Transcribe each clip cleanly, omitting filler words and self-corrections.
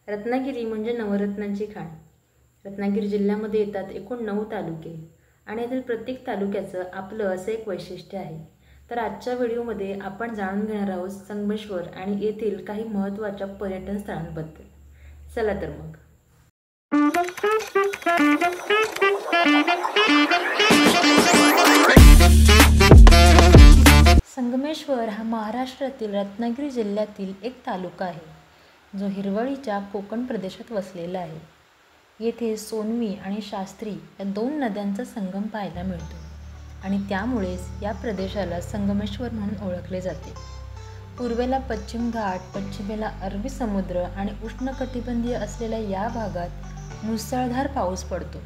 रत्नागिरी म्हणजे नवरत्नांची खाण। रत्नागिरी जिल्ह्यामध्ये येतात एकूण 9 तालुके आणि यातील प्रत्येक तालुक्याचं आपलं असं एक वैशिष्ट्य आहे। तर आजच्या व्हिडिओमध्ये आपण जाणून घेणार आहोत संगमेश्वर आणि येथील काही महत्त्वाच्या पर्यटन स्थळांबद्दल। चला तर मग। संगमेश्वर हा महाराष्ट्रातील रत्नागिरी जिल्ह्यातील एक तालुका आहे, जो हिरवळीच्या कोकण प्रदेशात वसलेला आहे। येथे सोनवी आणि शास्त्री या 2 नद्यांचा संगम पाहायला मिळतो आणि त्यामुळेच या प्रदेशाला संगमेश्वर म्हणून ओळखले जाते। पूर्वेला पश्चिम घाट, पश्चिमेला अरबी समुद्र आणि उष्णकटिबंधीय असलेल्या या भागात मुसळधार पाऊस पडतो।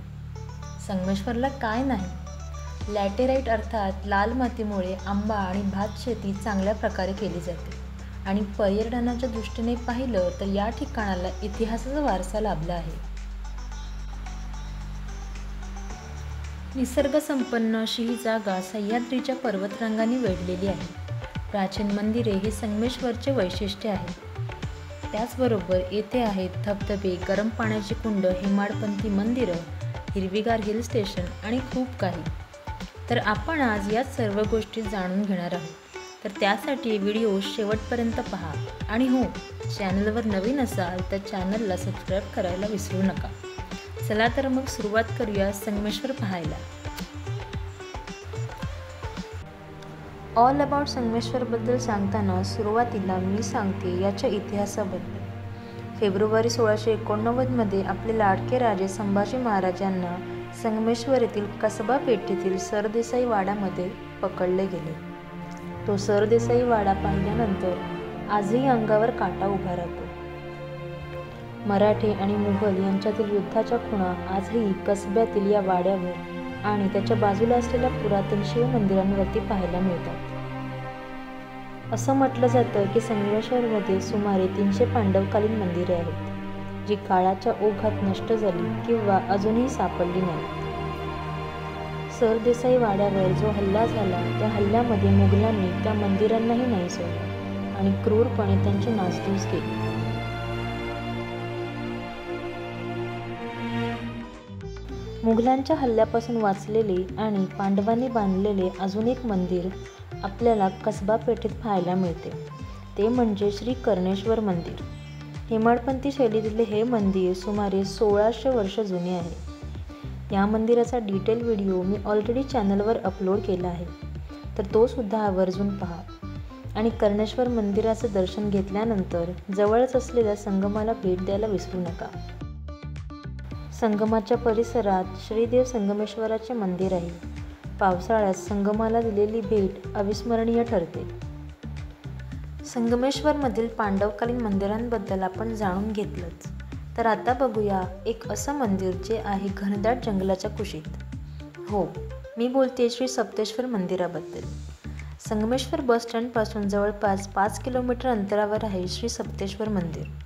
संगमेश्वरला काय नाही? लॅटेराइट अर्थात लाल मातीमुळे आंबा आणि भात शेती चांगल्या प्रकारे केली जाते आणि पर्यटनाच्या दृष्टीने पाहिलं तर या ठिकाणाला इतिहासाचा वारसा लाभला आहे। निसर्गसंपन्न अशी ही जागा सह्याद्रीच्या पर्वतरांगांनी वेढलेली आहे। प्राचीन मंदिरे हे संगमेश्वरचे वैशिष्ट्य आहे। त्याचबरोबर येथे आहेत धबधबे, गरम पाण्याची कुंड, हेमाडपंथी मंदिरं, हिरवीगार हिल स्टेशन आणि खूप काही। तर आपण आज या सर्व गोष्टी जाणून घेणार आहोत। तर त्यासाठी व्हिडिओ शेवटपर्यंत पहा आणि हो, चॅनलवर नवीन असाल तर चॅनलला सबस्क्राईब करायला विसरू नका। चला तर मग सुरुवात करूया संगमेश्वर पाहायला। ऑल अबाउट संगमेश्वरबद्दल सांगताना सुरुवातीला मी सांगते याच्या इतिहासाबद्दल। फेब्रुवारी 1689 मध्ये आपले लाडके राजे संभाजी महाराज यांना संगमेश्वर येथील कसबा पेठेतील सरदेसाई वाड्यामध्ये पकडले गेले। तो सरदेसाई वाडा पाहिल्यानंतर आजही अंगावर काटा उभा राहतो। मराठे आणि मुघल यांच्यातील युद्धाच्या खुणा आजही कसब्यातील या वाड्यावर आणि त्याच्या बाजूला असलेल्या पुरातन शिव मंदिरांवरती पाहायला मिळतात। असं म्हटलं जातं की संगमेश्वरमध्ये सुमारे 300 पांडवकालीन मंदिरे आहेत, जी काळाच्या ओघात नष्ट झाली किंवा अजूनही सापडली नाहीत। सरदेसाई वाड्यावर जो हल्ला झाला त्या हल्ल्यामध्ये मुघलांनी त्या मंदिरांनाही नाही सोडलं आणि क्रूरपणे त्यांची नासधूस केली। मुघलांच्या हल्ल्यापासून वाचलेले आणि पांडवांनी बांधलेले अजून एक मंदिर आपल्याला कसबा पेठेत पाहायला मिळते, ते म्हणजे श्री कर्णेश्वर मंदिर। हेमाडपंथी शैलीतले हे मंदिर सुमारे 1600 वर्ष जुने आहे। या मंदिराचा डिटेल व्हिडिओ मी ऑलरेडी चॅनलवर अपलोड केला आहे, तर तो सुद्धा आवर्जून पहा आणि कर्णेश्वर मंदिराचं दर्शन घेतल्यानंतर जवळच असलेल्या संगमाला भेट द्यायला विसरू नका। संगमाच्या परिसरात श्रीदेव संगमेश्वराचे मंदिर आहे। पावसाळ्यात संगमाला दिलेली भेट अविस्मरणीय ठरते। संगमेश्वरमधील पांडवकालीन मंदिरांबद्दल आपण जाणून घेतलंच, तर आता बघूया एक असं मंदिर जे आहे घनदाट जंगलाच्या कुशीत। हो, मी बोलते श्री सप्तेश्वर मंदिराबद्दल। संगमेश्वर बस स्टँडपासून जवळपास 5 किलोमीटर अंतरावर आहे श्री सप्तेश्वर मंदिर।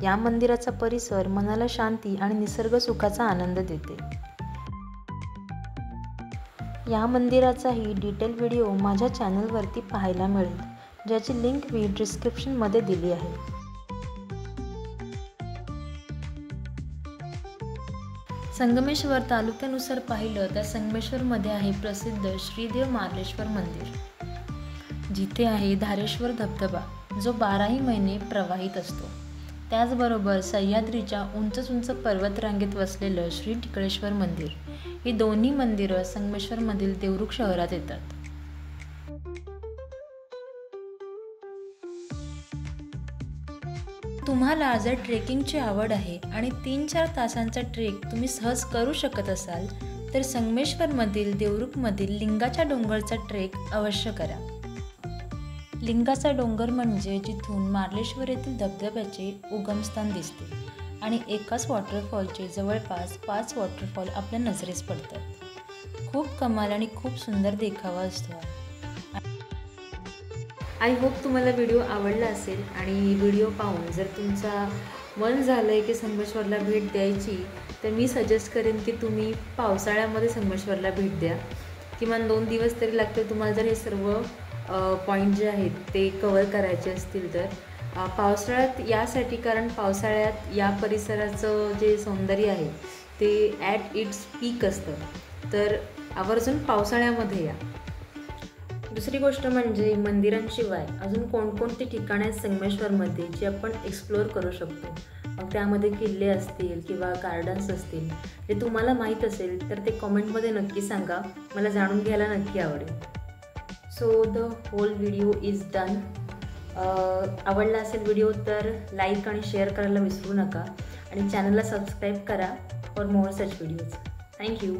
या मंदिराचा परिसर मनाला शांती आणि निसर्ग सुखाचा आनंद देते। या मंदिराचाही डिटेल व्हिडिओ माझ्या चॅनलवरती पाहायला मिळेल, ज्याची लिंक मी डिस्क्रिप्शनमध्ये दिली आहे। संगमेश्वर तालुक्यानुसार पाहिलं तर संगमेश्वरमध्ये आहे प्रसिद्ध श्रीदेव मार्लेश्वर मंदिर, जिथे आहे धारेश्वर धबधबा, जो 12ही महिने प्रवाहित असतो। त्याचबरोबर सह्याद्रीच्या उंच पर्वतरांगेत वसलेलं श्री टिकळेश्वर मंदिर, ही दोन्ही मंदिरं संगमेश्वरमधील देवरुख शहरात येतात। तुम्हाला जर ट्रेकिंगची आवड आहे आणि 3-4 तासांचा ट्रेक तुम्ही सहज करू शकत असाल तर संगमेश्वरमधील देवरुखमधील लिंगाच्या डोंगरचा ट्रेक अवश्य करा। लिंगाचा डोंगर म्हणजे जिथून मार्लेश्वर येथील धबधब्याचे उगमस्थान दिसते आणि एकाच वॉटरफॉलचे जवळपास 5 वॉटरफॉल आपल्या नजरेस पडतात। खूप कमाल आणि खूप सुंदर देखावा असतो। आय होप तुम्हाला व्हिडिओ आवडला असेल आणि व्हिडिओ पाहून जर तुमचा मन झालं आहे की संगमेश्वरला भेट द्यायची, तर मी सजेस्ट करेन की तुम्ही पावसाळ्यामध्ये संगमेश्वरला भेट द्या। किमान 2 दिवस तरी लागतील तुम्हाला जर हे सर्व पॉईंट जे आहेत ते कवर करायचे असतील तर। पावसाळ्यात यासाठी कारण पावसाळ्यात या परिसराचं जे सौंदर्य आहे ते ॲट इट्स पीक असतं, तर आवर्जून पावसाळ्यामध्ये या. दुसरी गोष्ट म्हणजे मंदिरांशिवाय अजून कोणकोणती ठिकाणे आहेत संगमेश्वरमध्ये जी आपण एक्सप्लोअर करू शकतो. मग त्यामध्ये किल्ले असतील किंवा गार्डन्स असतील, ते तुम्हाला माहीत असेल तर ते कॉमेंटमध्ये नक्की सांगा, मला जाणून घ्यायला नक्की आवडेल. So the whole video is done. आवडला असेल व्हिडिओ तर लाईक आणि शेअर करायला विसरू नका आणि चॅनलला सबस्क्राईब करा for more such videos. Thank you.